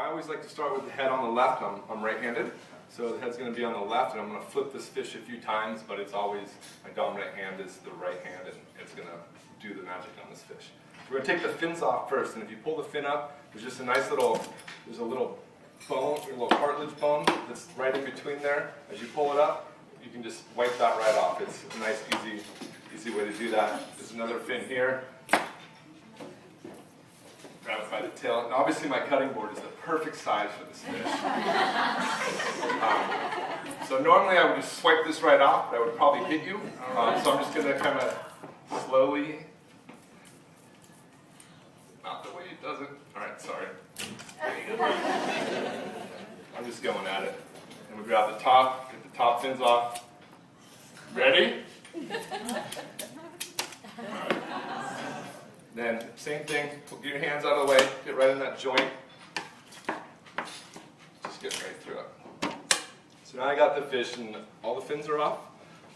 I always like to start with the head on the left. I'm right-handed, so the head's going to be on the left, and I'm going to flip this fish a few times, but it's always, my dominant hand is the right hand, and it's going to do the magic on this fish. We're going to take the fins off first, and if you pull the fin up, there's just a nice little, there's a little bone, a little cartilage bone that's right in between there. As you pull it up, you can just wipe that right off. It's a nice, easy way to do that. There's another fin here. Grab it by the tail. And obviously my cutting board is the perfect size for this fish. So normally I would just swipe this right off, but I would probably hit you. So I'm just going to kind of slowly, not the way it does it. All right, sorry. I'm just going at it. And we grab the top, get the top fins off. Ready? Then, same thing, get your hands out of the way, get right in that joint. Just get right through it. So now I got the fish and all the fins are off.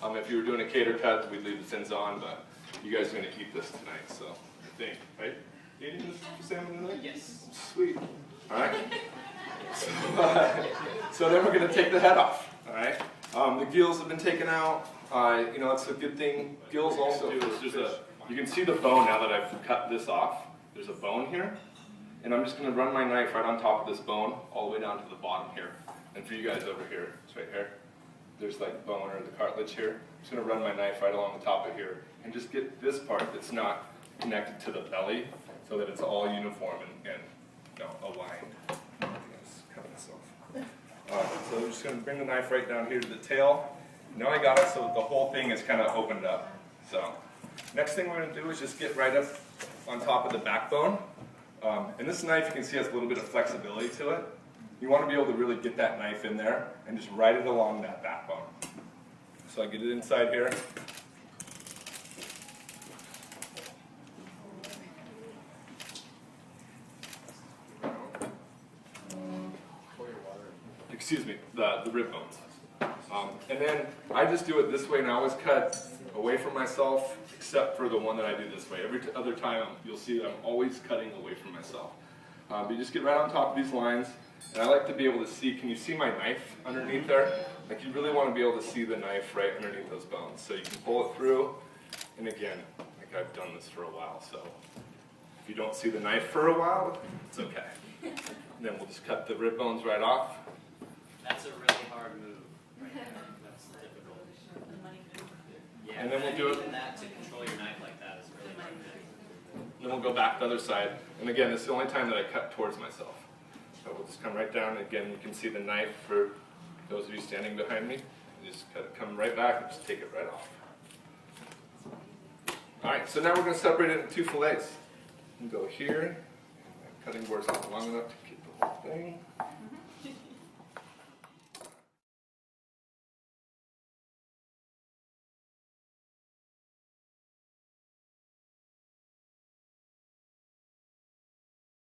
If you were doing a cater cut, we'd leave the fins on, but you guys are going to eat this tonight, so I think, right? You eating this salmon tonight? Yes. Sweet. All right. So then we're going to take the head off. All right. The gills have been taken out. You know, that's a good thing. Gills also. You can see the bone now that I've cut this off. There's a bone here, and I'm just going to run my knife right on top of this bone, all the way down to the bottom here. And for you guys over here, it's right here. There's like bone or the cartilage here. I'm just going to run my knife right along the top of here, and just get this part that's not connected to the belly, so that it's all uniform and you know, aligned. Let's cut this off. So I'm just going to bring the knife right down here to the tail. Now I got it so the whole thing is kind of opened up. So next thing we're going to do is just get right up on top of the backbone. And this knife, you can see, has a little bit of flexibility to it. You want to be able to really get that knife in there and just ride it along that backbone. So I get it inside here. Excuse me, the rib bones. And then I just do it this way, and I always cut away from myself, except for the one that I do this way. Every other time, you'll see that I'm always cutting away from myself. But you just get right on top of these lines, and I like to be able to see, can you see my knife underneath there? Like, you really want to be able to see the knife right underneath those bones. So you can pull it through, and again, like I've done this for a while, so if you don't see the knife for a while, it's okay. And then we'll just cut the rib bones right off. That's a really hard move. Right there. That's difficult. Yeah, and then we'll do it. Even that to control your knife like that is really hard. Then we'll go back to the other side. And again, this is the only time that I cut towards myself. So we'll just come right down. Again, you can see the knife for those of you standing behind me. You just cut it, come right back and just take it right off. All right, so now we're going to separate it into two fillets. You can go here. My cutting board's not long enough to keep the whole thing.